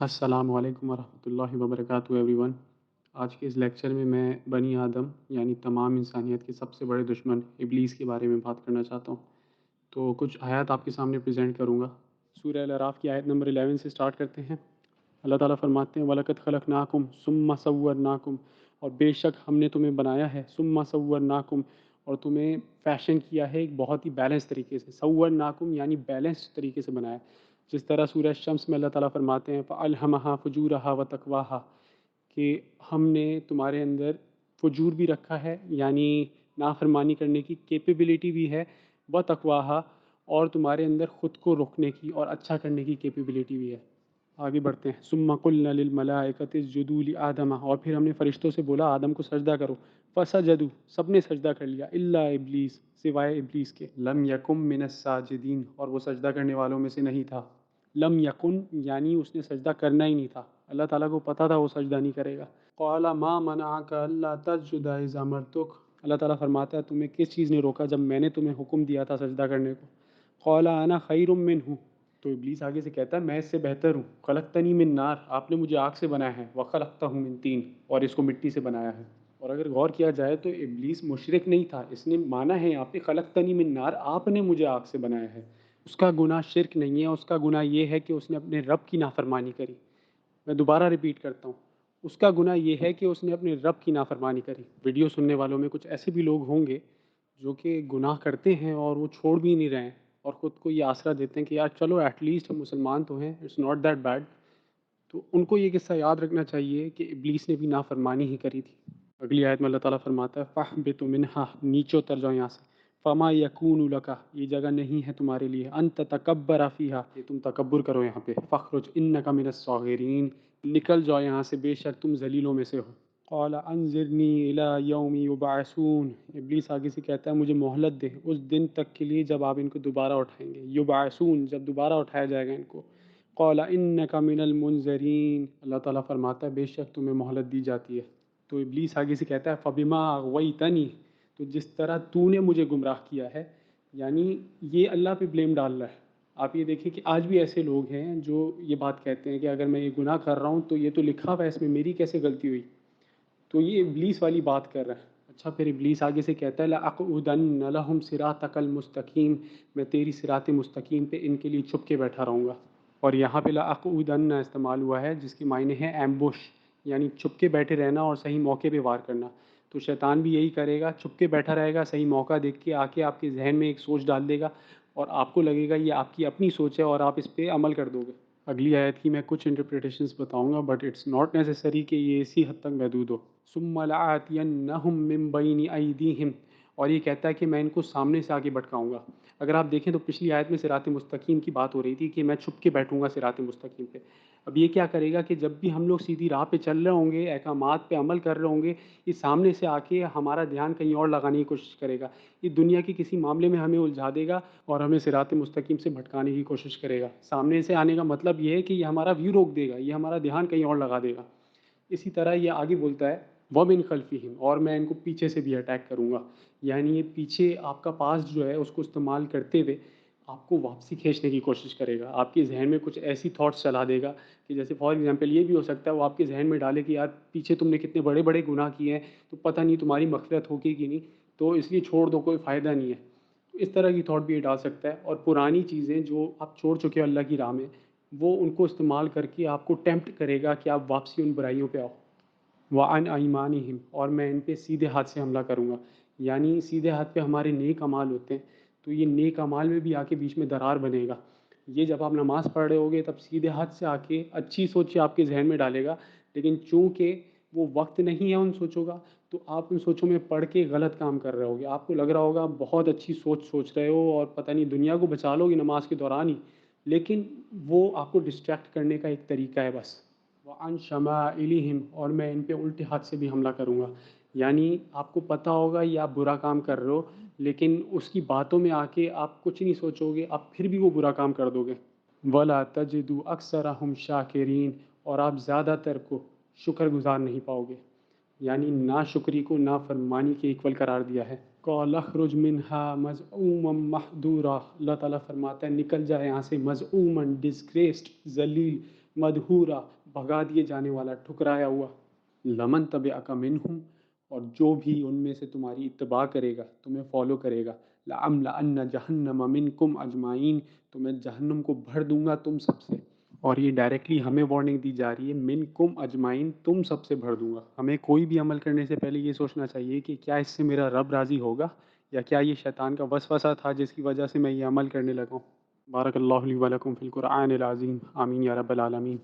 السلام علیکم ورحمۃ اللہ وبرکاتہ ایوری ون۔ آج کے اس لیکچر میں بنی آدم یعنی تمام انسانیت کے سب سے بڑے دشمن ابلیس کے بارے میں بات کرنا چاہتا ہوں۔ تو کچھ آیات آپ کے سامنے پریزنٹ کروں گا۔ سورہ الاعراف کی آیت نمبر 11 سے سٹارٹ کرتے ہیں۔ اللہ تعالیٰ فرماتے ہیں وَلَقَدْ خَلَقْنَاكُمْ ثُمَّ صَوَّرْنَاكُمْ، اور بے شک ہم نے تمہیں بنایا ہے، ثُمَّ صَوَّرْنَاكُمْ، اور تمہیں فیشن کیا ہے ایک بہت ہی بیلنس طریقے سے، صَوَّرْنَاكُمْ یعنی بیلنس طریقے سے بنایا۔ جس طرح سورہ شمس میں اللہ تعالیٰ فرماتے ہیں فَأَلْهَمَهَا فُجُورَهَا وَتَقْوَاهَا، کہ ہم نے تمہارے اندر فجور بھی رکھا ہے یعنی نافرمانی کرنے کی کیپیبلٹی بھی ہے، وَتَقْوَاهَا، اور تمہارے اندر خود کو روکنے کی اور اچھا کرنے کی کیپیبلٹی بھی ہے۔ آگے بڑھتے ہیں۔ ثم قلنا للملائکۃ اسجدوا لآدم، اور پھر ہم نے فرشتوں سے بولا آدم کو سجدہ کرو، فسجدوا، سب نے سجدہ کر لیا، الا ابلیس، سوائے ابلیس کے، لم یکن من الساجدین، اور وہ سجدہ کرنے والوں میں سے نہیں تھا۔ لم یکن یعنی اس نے سجدہ کرنا ہی نہیں تھا، اللہ تعالیٰ کو پتہ تھا وہ سجدہ نہیں کرے گا۔ قال ما منعک الا تسجد اذ امرتک، اللہ تعالیٰ فرماتا ہے تمہیں کس چیز نے روکا جب میں نے تمہیں حکم دیا تھا سجدہ کرنے کو۔ قال انا خیر منہ، تو ابلیس آگے سے کہتا ہے میں اس سے بہتر ہوں، خلقتنی من نار، آپ نے مجھے آگ سے بنایا ہے، وخلقتہ من طین، اور اس کو مٹی سے بنایا ہے۔ اور اگر غور کیا جائے تو ابلیس مشرک نہیں تھا، اس نے مانا ہے یہاں پہ خلقتنی من نار، آپ نے مجھے آگ سے بنایا ہے۔ اس کا گناہ شرک نہیں ہے، اس کا گناہ یہ ہے کہ اس نے اپنے رب کی نافرمانی کری۔ میں دوبارہ ریپیٹ کرتا ہوں، اس کا گناہ یہ ہے کہ اس نے اپنے رب کی نافرمانی کری۔ ویڈیو سننے والوں میں کچھ ایسے بھی لوگ ہوں گے جو کہ گناہ کرتے ہیں اور وہ چھوڑ بھی نہیں رہے ہیں، اور خود کو یہ آسرا دیتے ہیں کہ یار چلو ایٹ لیسٹ ہم مسلمان تو ہیں، اٹس ناٹ دیٹ بیڈ۔ تو ان کو یہ قصہ یاد رکھنا چاہیے کہ ابلیس نے بھی نافرمانی ہی کری تھی۔ اگلی آیت میں اللہ تعالیٰ فرماتا ہے فَاحْبِطْ مِنْهَا، نیچے اتر جاؤ یہاں سے، فَمَا يَكُونُ لَكَ، یہ جگہ نہیں ہے تمہارے لیے، أَن تَتَكَبَّرَ فِيهَا، کہ تم تکبر کرو یہاں پہ، فَاخْرُجْ إِنَّكَ مِنَ الصَّاغِرِينَ، نکل جاؤ یہاں سے بے شک تم ذلیلوں میں سے ہو۔ قال انظرنی الی یوم یبعثون، ابلیس آگے سے کہتا ہے مجھے مہلت دے اس دن تک کے لیے جب آپ ان کو دوبارہ اٹھائیں گے، یبعثون جب دوبارہ اٹھایا جائے گا ان کو۔ قال انک من المنظرین، اللہ تعالیٰ فرماتا ہے بے شک تمہیں مہلت دی جاتی ہے۔ تو ابلیس آگے سے کہتا ہے فبما اغویتنی، تو جس طرح تو نے مجھے گمراہ کیا ہے، یعنی یہ اللہ پہ بلیم ڈال رہا ہے۔ آپ یہ دیکھیں کہ آج بھی ایسے لوگ ہیں جو یہ بات کہتے ہیں کہ اگر میں یہ گناہ کر رہا ہوں تو یہ تو لکھا ہوا ہے، اس میں میری کیسے غلطی ہوئی؟ تو یہ ابلیس والی بات کر رہا ہے۔ اچھا پھر ابلیس آگے سے کہتا ہے لَأَقْعُدَنَّ لَهُمْ صِرَاطَكَ الْمُسْتَقِيمَ، میں تیری صراط مستقیم پہ ان کے لیے چھپ کے بیٹھا رہوں گا۔ اور یہاں پہ لَأَقْعُدَنَّ استعمال ہوا ہے جس کے معنی ہے ایمبوش، یعنی چھپ کے بیٹھے رہنا اور صحیح موقع پہ وار کرنا۔ تو شیطان بھی یہی کرے گا، چھپ کے بیٹھا رہے گا، صحیح موقع دیکھ کے آ کے آپ کے ذہن میں ایک سوچ ڈال دے گا، اور آپ کو لگے گا یہ آپ کی اپنی سوچ ہے اور آپ اس پہ عمل کر دو گے۔ اگلی آیت کی میں کچھ انٹرپریٹیشنز بتاؤں گا، بٹ اٹس ناٹ نیسیسری کہ یہ اسی حد تک محدود ہو۔ ثم لآتینہم من بین ایدیہم، اور یہ کہتا ہے کہ میں ان کو سامنے سے آگے بھٹکاؤں گا۔ اگر آپ دیکھیں تو پچھلی آیت میں صراط مستقیم کی بات ہو رہی تھی کہ میں چھپ کے بیٹھوں گا صراط مستقیم پہ۔ اب یہ کیا کرے گا کہ جب بھی ہم لوگ سیدھی راہ پہ چل رہے ہوں گے، احکامات پہ عمل کر رہے ہوں گے، یہ سامنے سے آ کے ہمارا دھیان کہیں اور لگانے کی کوشش کرے گا، یہ دنیا کے کسی معاملے میں ہمیں الجھا دے گا اور ہمیں صراط مستقیم سے بھٹکانے کی کوشش کرے گا۔ سامنے سے آنے کا مطلب یہ ہے کہ یہ ہمارا ویو روک دے گا، یہ ہمارا دھیان کہیں اور لگا دے گا۔ اسی طرح یہ آگے بولتا ہے وَمِن خَلْفِهِمْ، اور میں ان کو پیچھے سے بھی اٹیک کروں گا، یعنی یہ پیچھے آپ کا پاس جو ہے اس کو استعمال کرتے ہوئے آپ کو واپسی کھینچنے کی کوشش کرے گا، آپ کے ذہن میں کچھ ایسی تھاٹس چلا دے گا کہ جیسے فار ایگزامپل یہ بھی ہو سکتا ہے وہ آپ کے ذہن میں ڈالے کہ یار پیچھے تم نے کتنے بڑے بڑے گناہ کیے ہیں، تو پتہ نہیں تمہاری مغفرت ہوگی کہ نہیں، تو اس لیے چھوڑ دو، کوئی فائدہ نہیں ہے۔ اس طرح کی تھاٹ بھی یہ ڈال سکتا ہے، اور پرانی چیزیں جو آپ چھوڑ چکے ہو اللہ کی راہ میں، وہ ان کو استعمال کر کے آپ کو ٹیمپٹ کرے گا کہ آپ واپسی ان برائیوں پہ آؤ۔ وعن ایمانہم، اور میں ان پہ سیدھے ہاتھ سے حملہ کروں گا، یعنی سیدھے ہاتھ پہ ہمارے نیک اعمال ہوتے ہیں، تو یہ نیک اعمال میں بھی آ کے بیچ میں درار بنے گا۔ یہ جب آپ نماز پڑھ رہے ہوگے تب سیدھے ہاتھ سے آ کے اچھی سوچیں آپ کے ذہن میں ڈالے گا، لیکن چونکہ وہ وقت نہیں ہے ان سوچوں کا، تو آپ ان سوچوں میں پڑھ کے غلط کام کر رہے ہوگے۔ آپ کو لگ رہا ہوگا بہت اچھی سوچ رہے ہو اور پتہ نہیں دنیا کو بچا لو گے نماز کے دوران ہی، لیکن وہ آپ کو ڈسٹریکٹ کرنے کا ایک طریقہ ہے بس۔ وعن شمائلہم، اور میں ان پہ الٹے ہاتھ سے بھی حملہ کروں گا، یعنی آپ کو پتہ ہوگا یہ آپ برا کام کر رہے ہو، لیکن اس کی باتوں میں آ کے آپ کچھ نہیں سوچو گے، آپ پھر بھی وہ برا کام کر دو گے۔ ولا تجدو اکثرہم شاکرین، اور آپ زیادہ تر کو شکر گزار نہیں پاؤ گے، یعنی ناشکری کو نافرمانی کے ایکول قرار دیا ہے۔ قال اخرج منها مذءوما محذورا، اللہ تعالیٰ فرماتا ہے نکل جائے یہاں سے مذءوما، ڈسگریسڈ، ذلیل، مدحورا بھگا دیے جانے والا، ٹھکرایا ہوا، لمن تبعک منہم اور جو بھی ان میں سے تمہاری اتباع کرے گا، تمہیں فالو کرے گا، لأملأن جہنم منکم اجمعین، تو میں جہنم کو بھر دوں گا تم سب سے۔ اور یہ ڈائریکٹلی ہمیں وارننگ دی جا رہی ہے، منکم اجمعین، تم سب سے بھر دوں گا۔ ہمیں کوئی بھی عمل کرنے سے پہلے یہ سوچنا چاہیے کہ کیا اس سے میرا رب راضی ہوگا، یا کیا یہ شیطان کا وسوسہ تھا جس کی وجہ سے میں یہ عمل کرنے لگا ہوں۔ بارک اللہ لی ولکم فی القرآن العظیم، آمین یا رب العالمین۔